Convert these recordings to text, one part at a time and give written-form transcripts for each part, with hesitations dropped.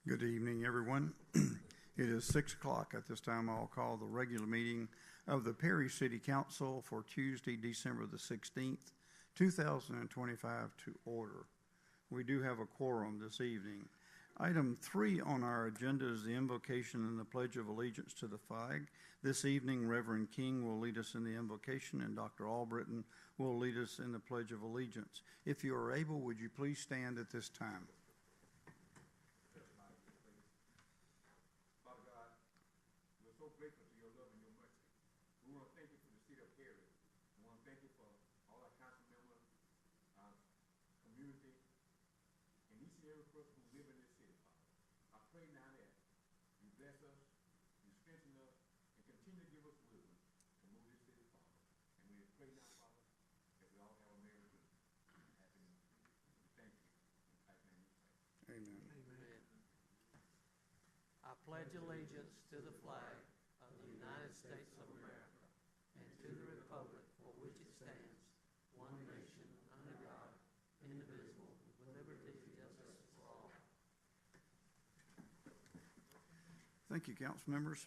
Good evening, everyone. It is 6 o'clock. At this time, I'll call the regular meeting of the Perry City Council for Tuesday, December the 16th, 2025 to order. We do have a quorum this evening. Item 3 on our agenda is the invocation and the Pledge of Allegiance to the flag. This evening, Reverend King will lead us in the invocation, and Dr. Albritton will lead us in the Pledge of Allegiance. If you are able, would you please stand at this time? Grateful for your love and your mercy. We want to thank you for the city of Perry. We want to thank you for all our council members, our community, and each and every person who lives in this city, Father. I pray now that you bless us, you strengthen us, and continue to give us wisdom to move this city forward. And we pray now, Father, that we all have a Merry Christmas and Happy New Year. Thank you. In Christ's name we pray. Amen. Amen. I pledge allegiance to the flag of the United States of America and to the republic for which it stands, one nation, under God, indivisible, with liberty and justice for all. Thank you, council members.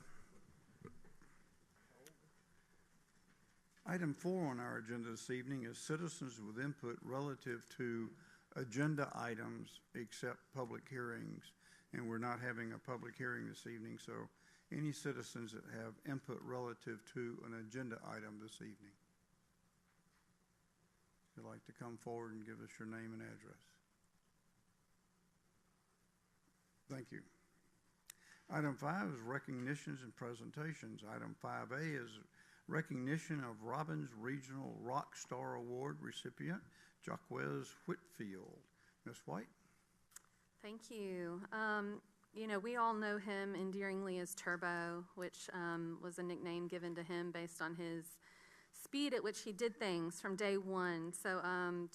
Item 4 on our agenda this evening is citizens with input relative to agenda items except public hearings. And we're not having a public hearing this evening, so any citizens that have input relative to an agenda item this evening, if you'd like to come forward and give us your name and address. Thank you. Item 5 is recognitions and presentations. Item 5A is recognition of Robbins Regional Rock Star Award recipient, Jaquez Whitfield. Ms. White? Thank you. You know, we all know him endearingly as Turbo, which was a nickname given to him based on his speed at which he did things from day one. So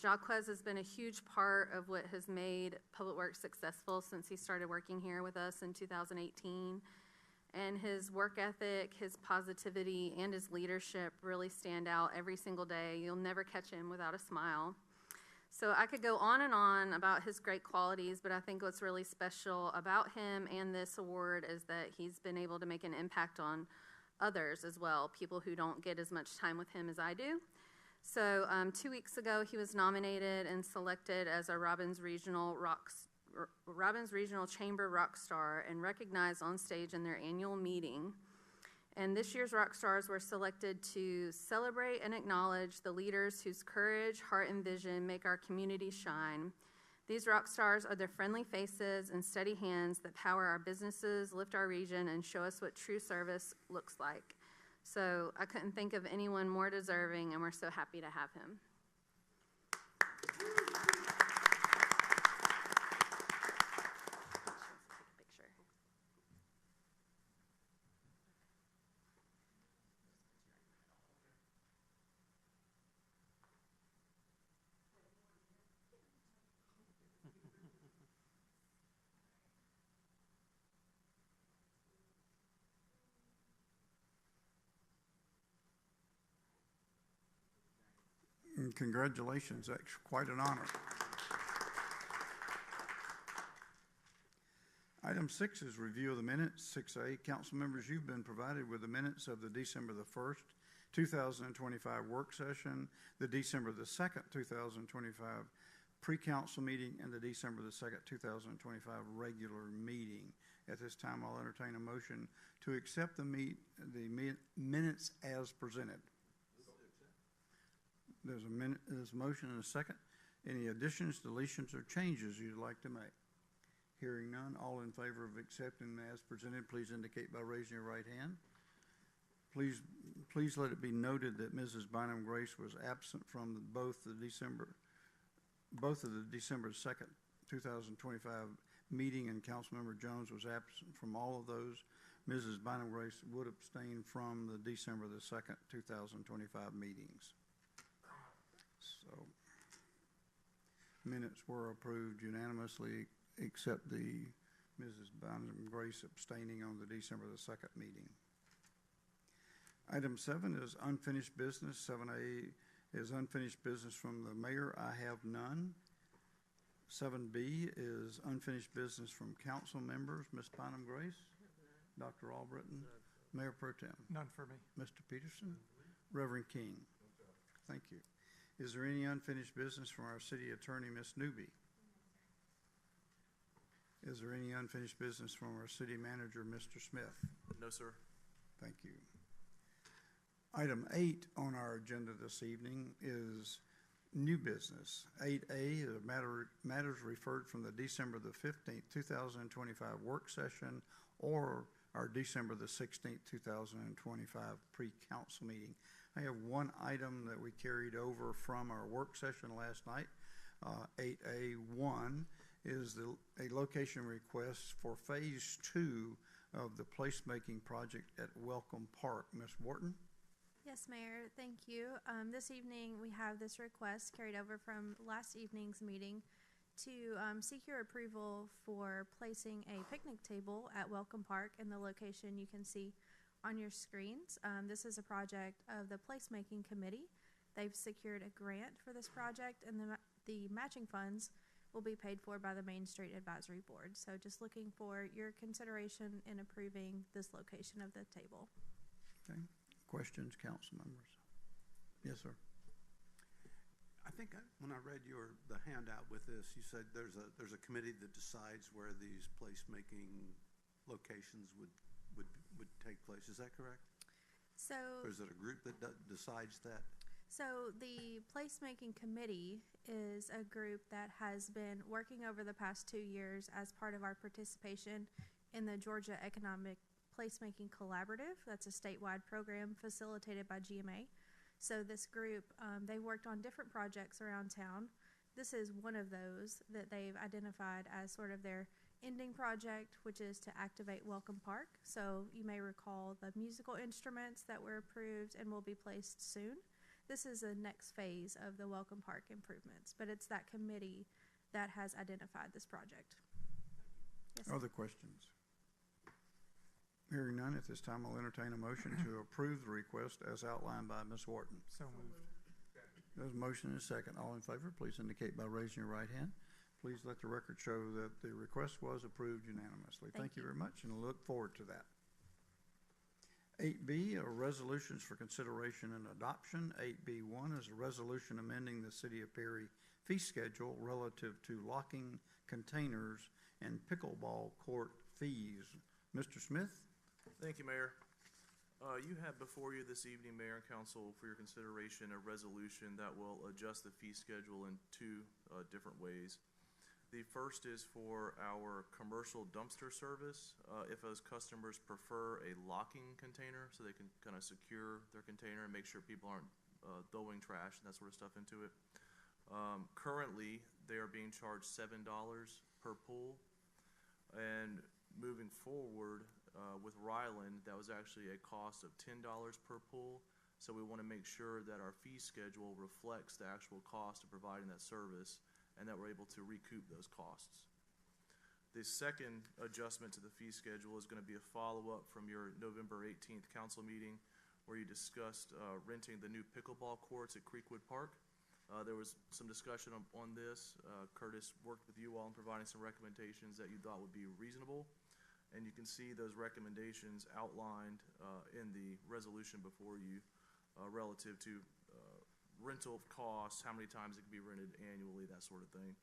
Jaquez has been a huge part of what has made Public Works successful since he started working here with us in 2018. And his work ethic, his positivity, and his leadership really stand out every single day. You'll never catch him without a smile. So I could go on and on about his great qualities, but I think what's really special about him and this award is that he's been able to make an impact on others as well, people who don't get as much time with him as I do. So 2 weeks ago, he was nominated and selected as a Robbins Regional Chamber Rock Star and recognized on stage in their annual meeting. And this year's rock stars were selected to celebrate and acknowledge the leaders whose courage, heart, and vision make our community shine. These rock stars are the friendly faces and steady hands that power our businesses, lift our region, and show us what true service looks like. So I couldn't think of anyone more deserving, and we're so happy to have him. And congratulations, that's quite an honor. Item 6 is review of the minutes. 6A, council members, you've been provided with the minutes of the December the 1st, 2025 work session, the December the 2nd, 2025 pre-council meeting, and the December the 2nd, 2025 regular meeting. At this time, I'll entertain a motion to accept the minutes as presented. There's a motion and a second. Any additions, deletions, or changes you'd like to make? Hearing none, all in favor of accepting as presented, please indicate by raising your right hand. Please let it be noted that Mrs. Bynum Grace was absent from both of the December 2nd, 2025 meeting, and Councilmember Jones was absent from all of those. Mrs. Bynum Grace would abstain from the December the 2nd, 2025 meetings. So minutes were approved unanimously except the Mrs. Bynum Grace abstaining on the December the 2nd meeting. Item 7 is unfinished business. 7A is unfinished business from the mayor. I have none. 7B is unfinished business from council members. Ms. Bynum Grace, Dr. Albritton, Mayor Pro Tem, None for me. Mr. Peterson, Reverend King. Thank you. Is there any unfinished business from our city attorney, Ms. Newby? Is there any unfinished business from our city manager, Mr. Smith? No, sir. Thank you. Item 8 on our agenda this evening is new business. 8A is matters referred from the December the 15th, 2025 work session or our December the 16th, 2025 pre-council meeting. I have one item that we carried over from our work session last night. 8A1 is a location request for Phase 2 of the placemaking project at Welcome Park. Ms. Wharton? Yes, Mayor, thank you. This evening, we have this request carried over from last evening's meeting to seek your approval for placing a picnic table at Welcome Park in the location you can see on your screens. This is a project of the Placemaking Committee. They've secured a grant for this project, and the matching funds will be paid for by the Main Street Advisory Board. So just looking for your consideration in approving this location of the table. Okay. Questions, council members? Yes, sir. I think when I read the handout with this, you said there's a committee that decides where these placemaking locations would take place. Is that correct? So, or is it a group that decides that? So the Placemaking Committee is a group that has been working over the past 2 years as part of our participation in the Georgia Economic Placemaking Collaborative. That's a statewide program facilitated by GMA. So this group, they worked on different projects around town. This is one of those that they've identified as sort of their ending project, which is to activate Welcome Park. So you may recall the musical instruments that were approved and will be placed soon. This is the next phase of the Welcome Park improvements, but it's that committee that has identified this project. Yes, Other questions? Hearing none, at this time I'll entertain a motion to approve the request as outlined by Ms. Wharton. So moved. There's a motion and a second. All in favor, please indicate by raising your right hand. Please let the record show that the request was approved unanimously. Thank you very much, and look forward to that. 8B are resolutions for consideration and adoption. 8B1 is a resolution amending the City of Perry fee schedule relative to locking containers and pickleball court fees. Mr. Smith? Thank you, Mayor. You have before you this evening, Mayor and Council, for your consideration, a resolution that will adjust the fee schedule in two different ways. The first is for our commercial dumpster service. If those customers prefer a locking container so they can kind of secure their container and make sure people aren't throwing trash and that sort of stuff into it. Currently, they are being charged $7 per pull, and moving forward with Ryland, that was actually a cost of $10 per pull. So we want to make sure that our fee schedule reflects the actual cost of providing that service and that we're able to recoup those costs. The second adjustment to the fee schedule is going to be a follow-up from your November 18th council meeting where you discussed renting the new pickleball courts at Creekwood Park. There was some discussion on this. Curtis worked with you all in providing some recommendations that you thought would be reasonable. And you can see those recommendations outlined in the resolution before you relative to rental costs, how many times it can be rented annually, that sort of thing.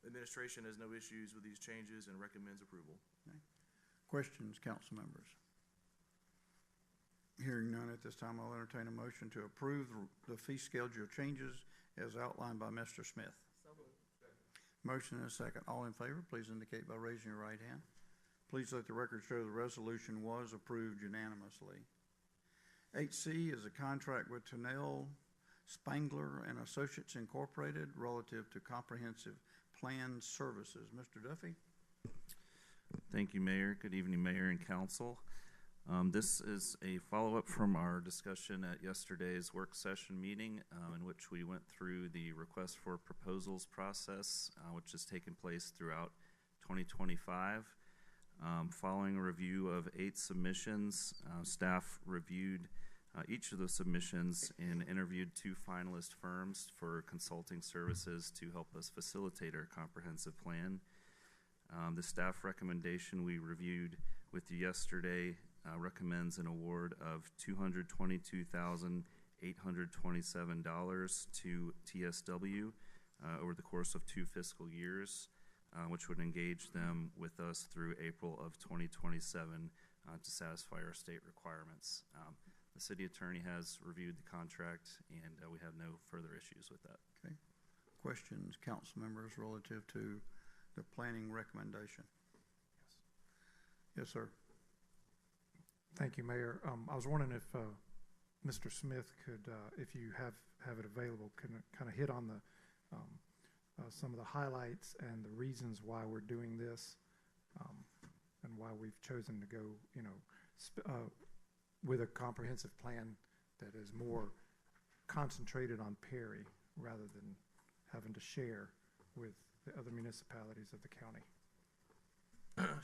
Administration has no issues with these changes and recommends approval. Okay. Questions, council members? Hearing none, at this time I'll entertain a motion to approve the fee schedule changes as outlined by Mr. Smith. Motion and a second. All in favor, please indicate by raising your right hand. Please let the record show the resolution was approved unanimously. 8C is a contract with Tunnell, Spangler and Associates Incorporated relative to comprehensive plan services. Mr. Duffy? Thank you, Mayor. Good evening, Mayor and Council. This is a follow-up from our discussion at yesterday's work session meeting in which we went through the request for proposals process, which has taken place throughout 2025. Following a review of 8 submissions, staff reviewed each of those submissions and interviewed 2 finalist firms for consulting services to help us facilitate our comprehensive plan. The staff recommendation we reviewed with you yesterday recommends an award of $222,827 to TSW over the course of 2 fiscal years, which would engage them with us through April of 2027 to satisfy our state requirements. The city attorney has reviewed the contract, and we have no further issues with that. Okay. Questions, council members, relative to the planning recommendation? Yes, sir. Thank you, Mayor. I was wondering if Mr. Smith could, if you have it available, can kind of hit on the some of the highlights and the reasons why we're doing this, and why we've chosen to go, with a comprehensive plan that is more concentrated on Perry rather than having to share with the other municipalities of the county.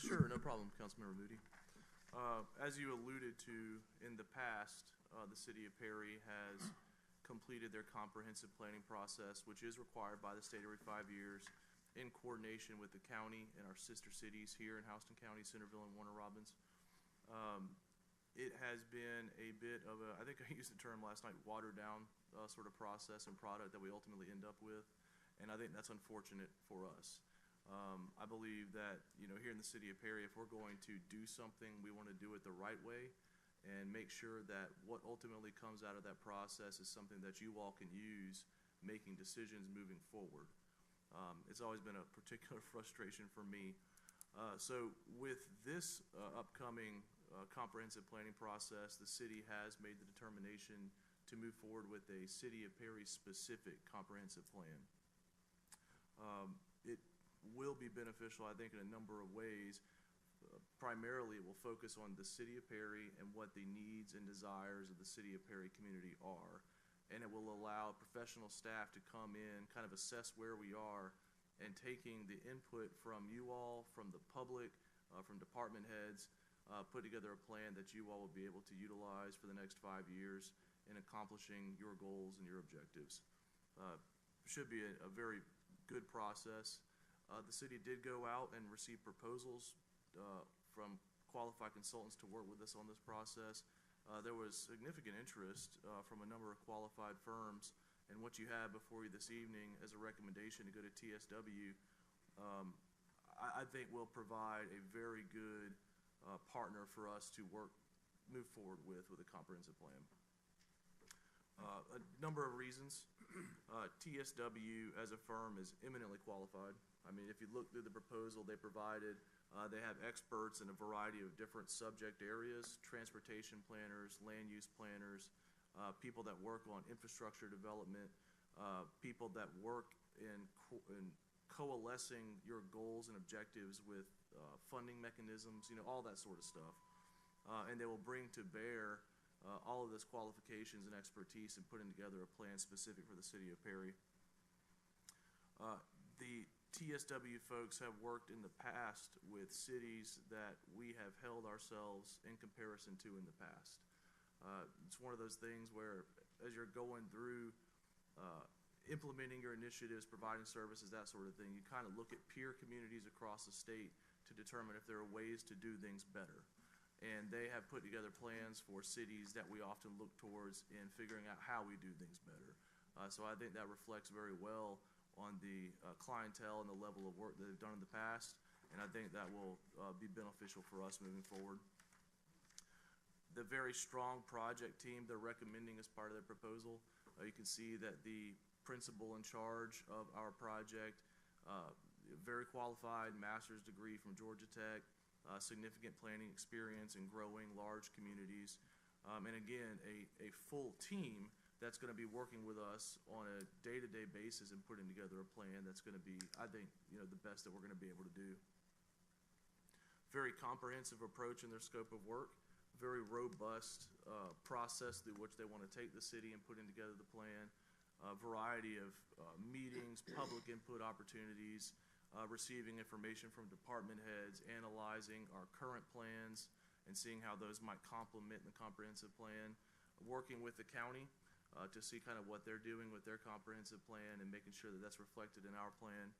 Sure, no problem, Councilmember Moody. As you alluded to in the past, the city of Perry has completed their comprehensive planning process, which is required by the state every 5 years, in coordination with the county and our sister cities here in Houston County, Centerville, and Warner Robins. It has been a bit of a, I think I used the term last night, watered down sort of process and product that we ultimately end up with, and I think that's unfortunate for us. I believe that, here in the city of Perry, if we're going to do something, we want to do it the right way and make sure that what ultimately comes out of that process is something that you all can use making decisions moving forward. It's always been a particular frustration for me. So with this upcoming comprehensive planning process, the city has made the determination to move forward with a City of Perry specific comprehensive plan. It will be beneficial, I think, in a number of ways. Primarily, it will focus on the City of Perry and what the needs and desires of the City of Perry community are. And it will allow professional staff to come in, kind of assess where we are, and taking the input from you all, from the public, from department heads, put together a plan that you all will be able to utilize for the next 5 years in accomplishing your goals and your objectives. Should be a very good process. The city did go out and receive proposals from qualified consultants to work with us on this process. There was significant interest from a number of qualified firms, and what you have before you this evening as a recommendation to go to TSW, I think will provide a very good partner for us to move forward with a comprehensive plan. A number of reasons. TSW as a firm is eminently qualified. I mean, if you look through the proposal they provided, they have experts in a variety of different subject areas: transportation planners, land use planners, people that work on infrastructure development, people that work in coalescing your goals and objectives with funding mechanisms, all that sort of stuff. And they will bring to bear all of this qualifications and expertise in putting together a plan specific for the city of Perry. The TSW folks have worked in the past with cities that we have held ourselves in comparison to in the past. It's one of those things where, as you're going through implementing your initiatives, providing services, that sort of thing, you kind of look at peer communities across the state to determine if there are ways to do things better. And they have put together plans for cities that we often look towards in figuring out how we do things better. So I think that reflects very well on the clientele and the level of work that they've done in the past, and I think that will be beneficial for us moving forward. The very strong project team they're recommending as part of their proposal, you can see that the principal in charge of our project, very qualified, master's degree from Georgia Tech, significant planning experience in growing large communities, and again, a full team that's going to be working with us on a day-to-day basis and putting together a plan that's going to be, I think, the best that we're going to be able to do. Very comprehensive approach in their scope of work, very robust process through which they want to take the city and putting together the plan, a variety of meetings, public input opportunities, receiving information from department heads, analyzing our current plans, and seeing how those might complement the comprehensive plan. working with the county to see kind of what they're doing with their comprehensive plan and making sure that that's reflected in our plan,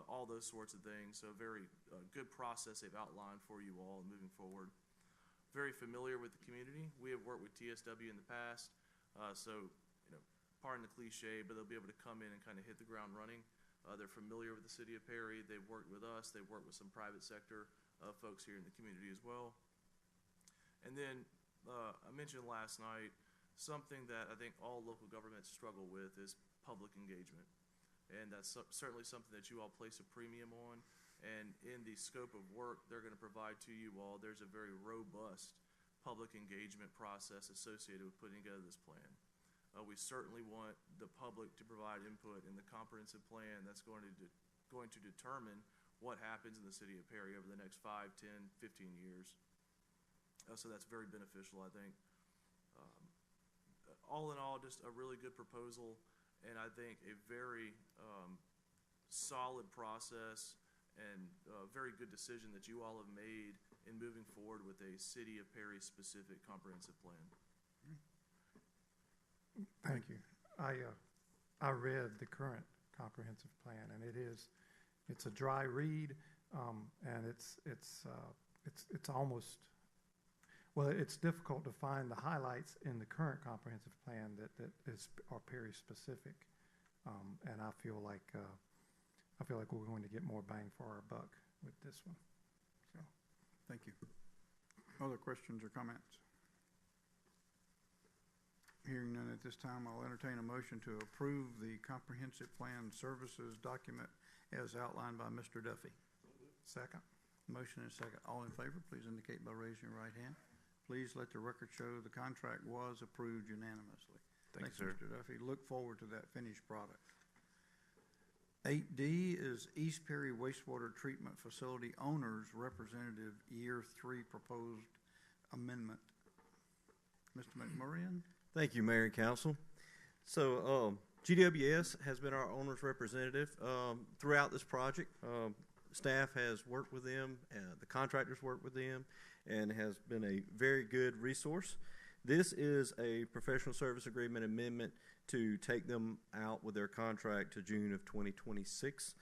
all those sorts of things. So very good process they've outlined for you all moving forward. Very familiar with the community. We have worked with TSW in the past, so pardon the cliche, but they'll be able to come in and kind of hit the ground running. They're familiar with the city of Perry. They've worked with us. They've worked with some private sector folks here in the community as well. And then I mentioned last night, something that I think all local governments struggle with is public engagement. And that's certainly something that you all place a premium on. And in the scope of work they're going to provide to you all, there's a very robust public engagement process associated with putting together this plan. We certainly want the public to provide input in the comprehensive plan that's going to determine what happens in the city of Perry over the next 5, 10, 15 years. So that's very beneficial, I think. All in all, just a really good proposal, and I think a very solid process and a very good decision that you all have made in moving forward with a City of Perry specific comprehensive plan. Thank you. I read the current comprehensive plan, and it's a dry read, and it's almost, well, it's difficult to find the highlights in the current comprehensive plan that are Perry specific, and I feel like we're going to get more bang for our buck with this one. So, Thank you. Other questions or comments? Hearing none at this time, I'll entertain a motion to approve the comprehensive plan services document as outlined by Mr. Duffy. second. Motion and second. All in favor, please indicate by raising your right hand. Please let the record show the contract was approved unanimously. Thanks, sir. Mr. Duffy. Look forward to that finished product. 8D is East Perry Wastewater Treatment Facility Owners Representative Year 3 Proposed Amendment. Mr. McMurrian? Thank you, Mayor and Council. So GWS has been our owner's representative throughout this project. Staff has worked with them, the contractors worked with them, and has been a very good resource. This is a professional service agreement amendment to take them out with their contract to June of 2026.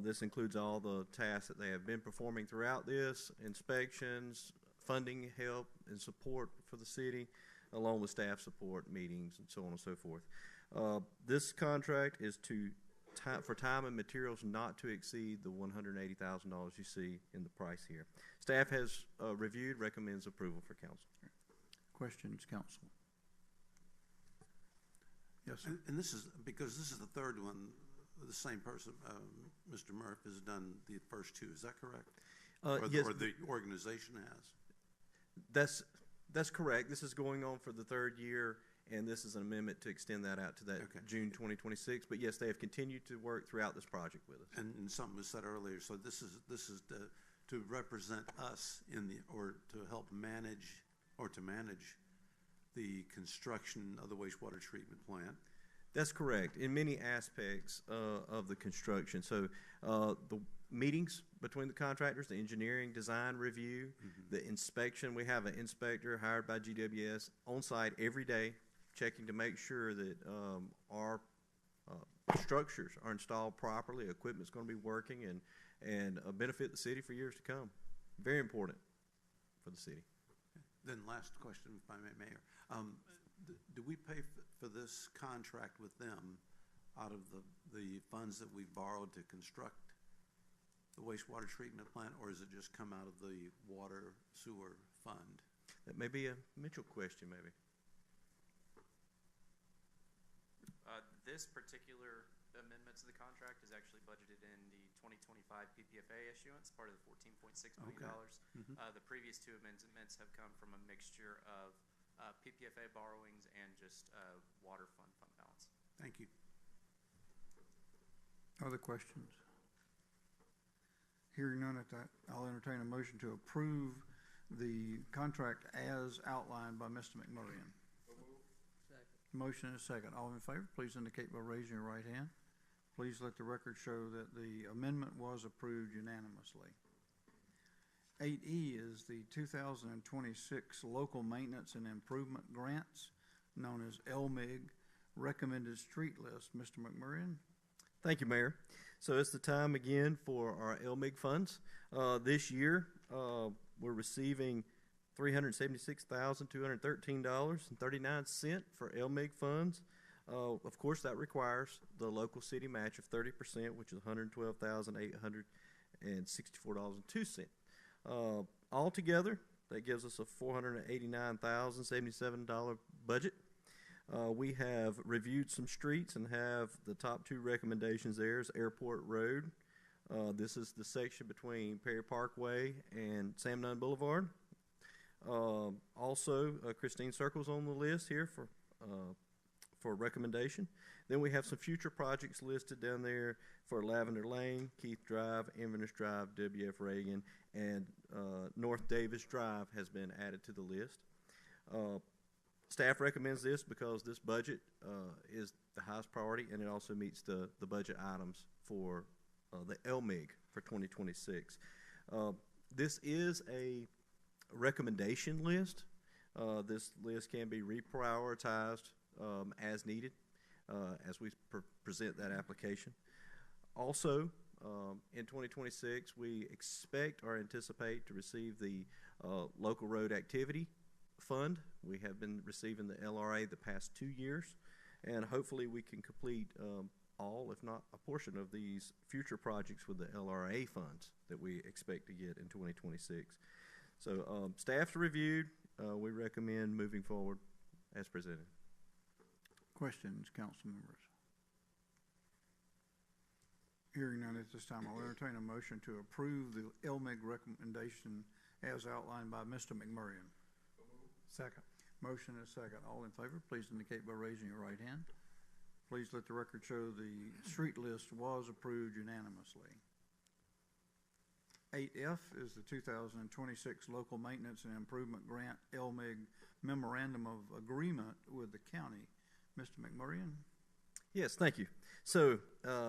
This includes all the tasks that they have been performing throughout this, inspections, funding help and support for the city, along with staff support, meetings, and so on and so forth. This contract is for time and materials not to exceed the $180,000 you see in the price here. Staff has reviewed, recommends approval for council. Questions, council? Yes, sir. And this is, because this is the third one, the same person, Mr. Murph, has done the first two, is that correct? Yes. Or the organization has? That's correct. This is going on for the third year, and this is an amendment to extend that out to that June 2026. But yes, they have continued to work throughout this project with us. And something was said earlier, so this is to represent us or to help manage, or to manage the construction of the wastewater treatment plant. That's correct, in many aspects of the construction. So the meetings between the contractors, the engineering, design review, the inspection. We have an inspector hired by GWS on site every day, checking to make sure that our structures are installed properly, equipment's going to be working, and benefit the city for years to come. Very important for the city. Then last question, if I may, Mayor. Do we pay for this contract with them out of the funds that we borrowed to construct the wastewater treatment plant, or does it just come out of the water sewer fund? That may be a Mitchell question, maybe. This particular amendment to the contract is actually budgeted in the 2025 PPFA issuance, part of the $14.6 million. The previous two amendments have come from a mixture of PPFA borrowings and just water fund balance. Thank you. Other questions? Hearing none at that, I'll entertain a motion to approve the contract as outlined by Mr. McMurrian. Motion and a second. All in favor, please indicate by raising your right hand. Please let the record show that the amendment was approved unanimously. 8E is the 2026 Local Maintenance and Improvement Grants known as LMIG Recommended Street List. Mr. McMurray? Thank you, Mayor. So it's the time again for our LMIG funds. This year, we're receiving $376,213.39 for LMIG funds. Of course, that requires the local city match of 30%, which is $112,864.02. Altogether, that gives us a $489,077 budget. We have reviewed some streets and have the top two recommendations there is Airport Road. This is the section between Perry Parkway and Sam Nunn Boulevard. Also, Christine Circle's on the list here for recommendation. Then we have some future projects listed down there for Lavender Lane, Keith Drive, Inverness Drive, W.F. Reagan, and North Davis Drive has been added to the list. Staff recommends this because this budget is the highest priority, and it also meets the budget items for the LMIG for 2026. This is a recommendation list. This list can be reprioritized as needed as we present that application. Also, in 2026, we expect or anticipate to receive the local road activity fund. We have been receiving the LRA the past 2 years, and hopefully we can complete all, if not a portion of these future projects with the LRA funds that we expect to get in 2026. So staff's reviewed. We recommend moving forward as presented. Questions, council members? Hearing none at this time, I'll entertain a motion to approve the LMIG recommendation as outlined by Mr. McMurray. Second. Motion is second. All in favor, please indicate by raising your right hand. Please let the record show the street list was approved unanimously. 8F is the 2026 Local Maintenance and Improvement Grant LMIG Memorandum of Agreement with the county. Mr. McMurray? Yes, thank you. So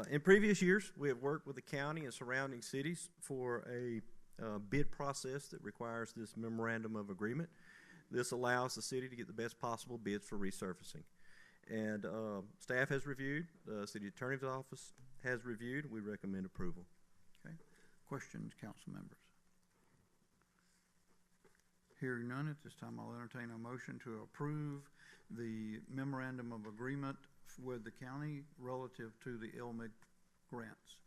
in previous years, we have worked with the county and surrounding cities for a bid process that requires this memorandum of agreement. This allows the city to get the best possible bids for resurfacing. And staff has reviewed, the city attorney's office has reviewed, we recommend approval. Okay. Questions, council members? Hearing none at this time, I'll entertain a motion to approve the memorandum of agreement with the county relative to the LMIG grants.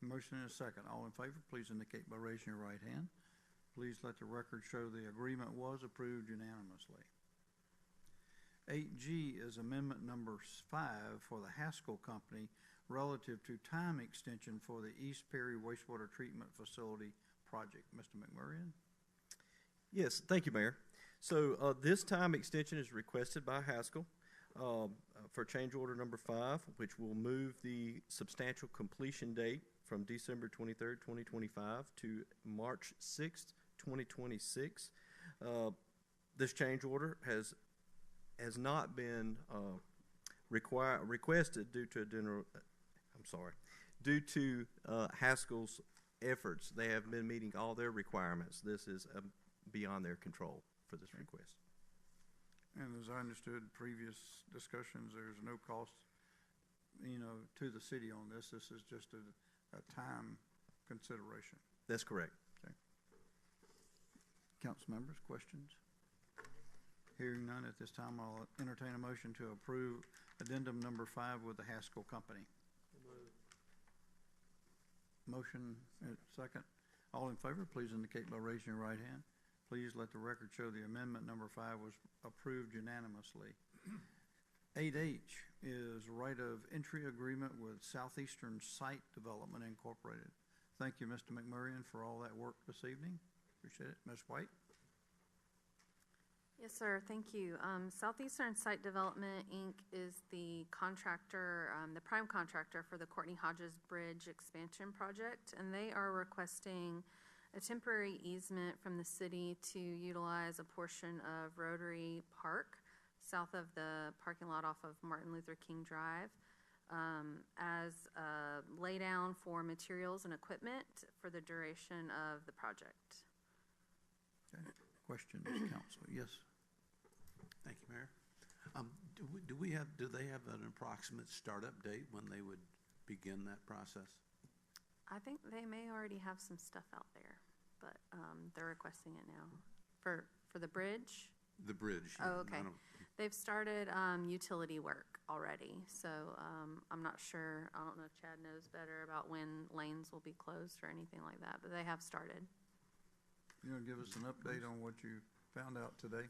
Motion is second. All in favor, please indicate by raising your right hand. Please let the record show the agreement was approved unanimously. 8G is amendment number 5 for the Haskell Company relative to time extension for the East Perry Wastewater Treatment Facility project. Mr. McMurray? Yes, thank you, Mayor. So this time extension is requested by Haskell for change order number 5, which will move the substantial completion date from December 23rd, 2025 to March 6th, 2026. This change order has not been requested due to Haskell's efforts. They have been meeting all their requirements. This is beyond their control for this request. And as I understood previous discussions, there's no cost, to the city on this. This is just a time consideration. That's correct. Okay. Council members, questions? Hearing none at this time, I'll entertain a motion to approve addendum number 5 with the Haskell Company. Motion second. All in favor, please indicate by raising your right hand. Please let the record show the amendment number 5 was approved unanimously. 8H is right of entry agreement with Southeastern Site Development Incorporated. Thank you, Mr. McMurray, for all that work this evening. Appreciate it. Ms. White? Yes, sir. Thank you. Southeastern Site Development, Inc. is the contractor, the prime contractor for the Courtney Hodges Bridge expansion project, and they are requesting a temporary easement from the city to utilize a portion of Rotary Park south of the parking lot off of Martin Luther King Drive as a laydown for materials and equipment for the duration of the project. Okay. Questions, council? Yes. Thank you, Mayor. Do they have an approximate startup date when they would begin that process? I think they may already have some stuff out there, but they're requesting it now. For the bridge? The bridge. Oh, okay. They've started utility work already, so I'm not sure. I don't know if Chad knows better about when lanes will be closed or anything like that, but they have started. You want to give us an update on what you found out today?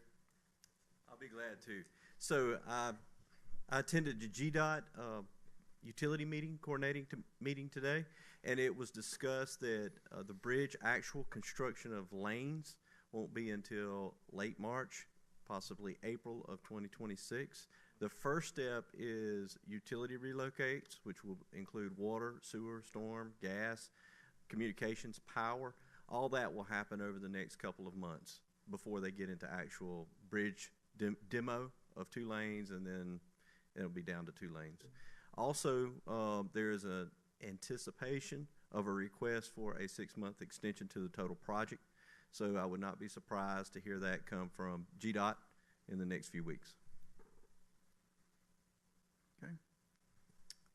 I'll be glad to. So I attended the GDOT utility meeting, meeting today, and it was discussed that the bridge actual construction of lanes won't be until late March, possibly April of 2026. The first step is utility relocates, which will include water, sewer, storm, gas, communications, power. All that will happen over the next couple of months before they get into actual bridge demo of 2 lanes, and then it'll be down to 2 lanes. Also, there is an anticipation of a request for a 6-month extension to the total project. So I would not be surprised to hear that come from GDOT in the next few weeks. Okay.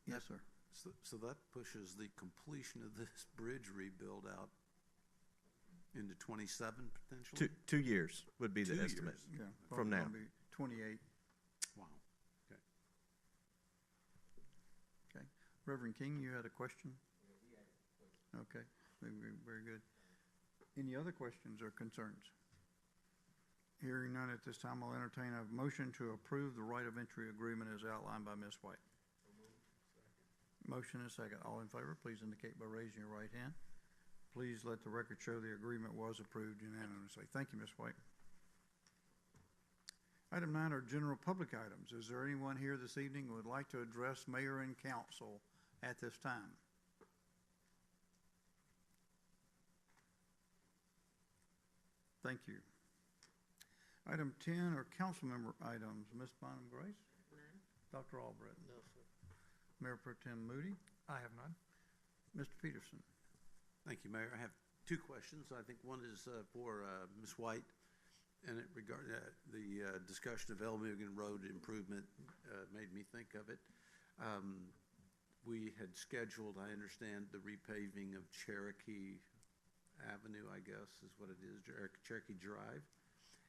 Yes, sir. So that pushes the completion of this bridge rebuild out into 27 potentially? 2 years would be the estimate Yeah. from now. 28. Wow. Okay. Okay. Reverend King, you had a question? Okay. Very good. Any other questions or concerns? Hearing none at this time, I'll entertain a motion to approve the right of entry agreement as outlined by Ms. White. Motion and second. All in favor, please indicate by raising your right hand. Please let the record show the agreement was approved unanimously. Thank you, Ms. White. Item 9 are general public items. Is there anyone here this evening who would like to address mayor and council at this time? Thank you. Item 10 are council member items. Ms. Bonham Grace? None. Dr. Albritton? No, sir. Mayor Pro Tem Moody? I have none. Mr. Peterson? Thank you, Mayor. I have 2 questions. I think one is for Ms. White, and it regard the discussion of Elmugan Road improvement made me think of it. We had scheduled, I understand, the repaving of Cherokee Avenue, I guess is what it is, Cherokee Drive.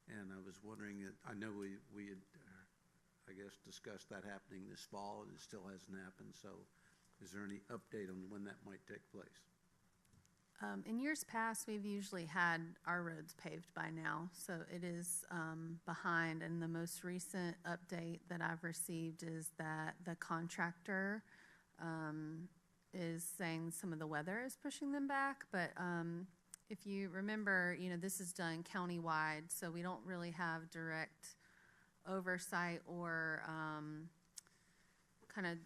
And I was wondering, I know we had, I guess, discussed that happening this fall, and it still hasn't happened. So is there any update on when that might take place? In years past, we've usually had our roads paved by now, so it is behind. And the most recent update that I've received is that the contractor is saying some of the weather is pushing them back. But if you remember, this is done countywide, so we don't really have direct oversight or kind of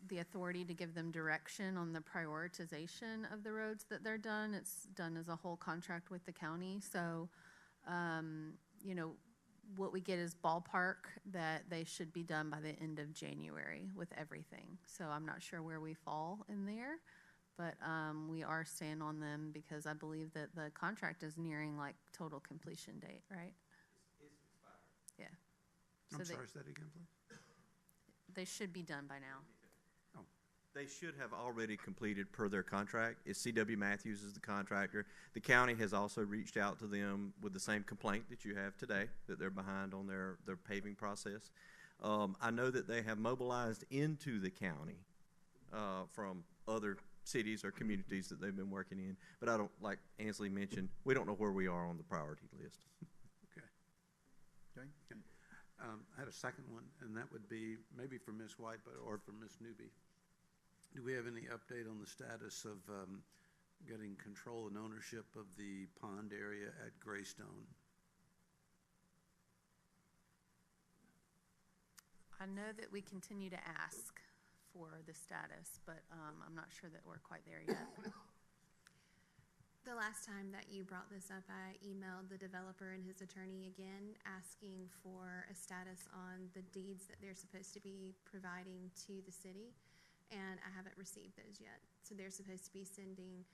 the authority to give them direction on the prioritization of the roads that they're done. It's done as a whole contract with the county. So, what we get is ballpark that they should be done by the end of January with everything. So I'm not sure where we fall in there, but we are staying on them because I believe that the contract is nearing like total completion date, right? It's expired. Yeah. I'm So sorry, say that again, please. they should be done by now. They should have already completed per their contract. It's C.W. Matthews is the contractor. The county has also reached out to them with the same complaint that you have today, that they're behind on their paving process. I know that they have mobilized into the county from other cities or communities that they've been working in. But I don't, like Ansley mentioned, we don't know where we are on the priority list. Okay. I had a second one, and that would be maybe for Ms. White, or for Ms. Newby. Do we have any update on the status of getting control and ownership of the pond area at Greystone? I know that we continue to ask for the status, but I'm not sure that we're quite there yet. The last time that you brought this up, I emailed the developer and his attorney again, asking for a status on the deeds that they're supposed to be providing to the city, and I haven't received those yet. So they're supposed to be sending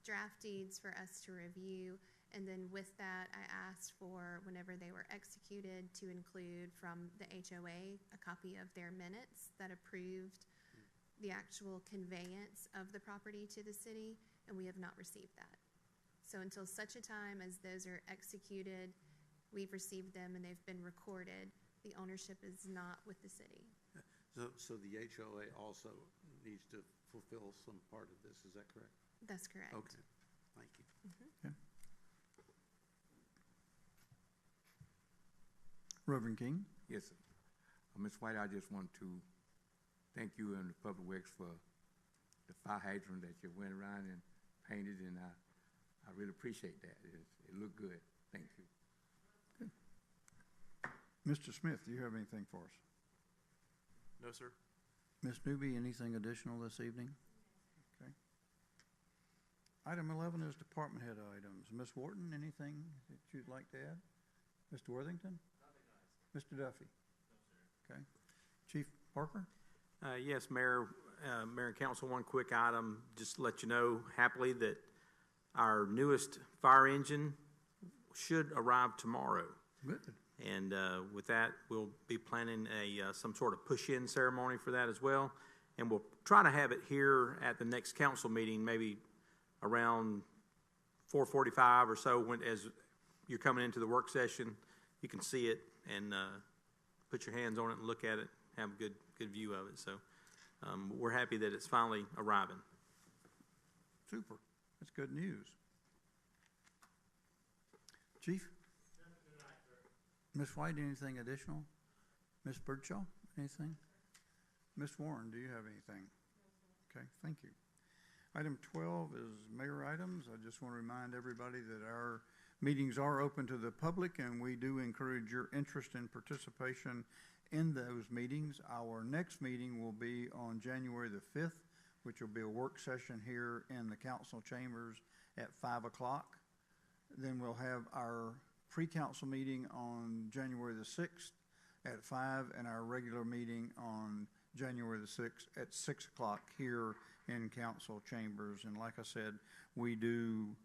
draft deeds for us to review, And then with that, I asked for, whenever they were executed, to include from the HOA a copy of their minutes that approved the actual conveyance of the property to the city, and we have not received that. So until such a time as those are executed, we've received them and they've been recorded, the ownership is not with the city. So the HOA also needs to fulfill some part of this, is that correct? That's correct. Okay, thank you. Okay. Reverend King? Yes, sir. Ms. White, I just want to thank you and the Public Works for the fire hydrant that you went around and painted, and I really appreciate that. It looked good. Thank you. Good. Mr. Smith, do you have anything for us? No, sir. Ms. Newby, anything additional this evening? Okay. Item 11 is department head items. Ms. Wharton, anything that you'd like to add? Mr. Worthington? Mr. Duffy? No, sir. Okay. Chief Parker? Yes, Mayor, Mayor and Council, one quick item, just to let you know happily that our newest fire engine should arrive tomorrow. Good. And with that, we'll be planning some sort of push-in ceremony for that as well. And we'll try to have it here at the next council meeting, maybe around 4:45 or so, as you're coming into the work session. You can see it and put your hands on it and look at it, have a good view of it. So we're happy that it's finally arriving. Super. That's good news. Chief? Ms. White, anything additional? Ms. Birdshaw, anything? Ms. Warren, do you have anything? Okay, thank you. Item 12 is mayor items. I just want to remind everybody that our meetings are open to the public, and we do encourage your interest and participation in those meetings. Our next meeting will be on January the 5th, which will be a work session here in the council chambers at 5 o'clock. Then we'll have our pre-council meeting on January the 6th at 5, and our regular meeting on January the 6th at 6 o'clock here in council chambers. And like I said, we do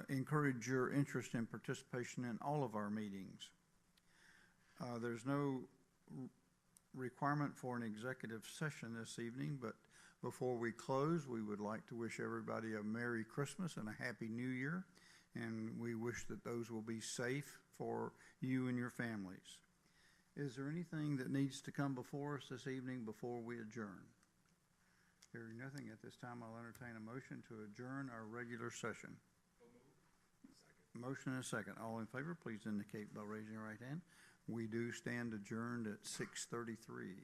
encourage your interest and participation in all of our meetings. There's no requirement for an executive session this evening, but before we close, we would like to wish everybody a Merry Christmas and a Happy New Year, and we wish that those will be safe for you and your families. Is there anything that needs to come before us this evening before we adjourn? Hearing nothing at this time, I'll entertain a motion to adjourn our regular session. Motion and a second. All in favor, please indicate by raising your right hand. We do stand adjourned at 6:33.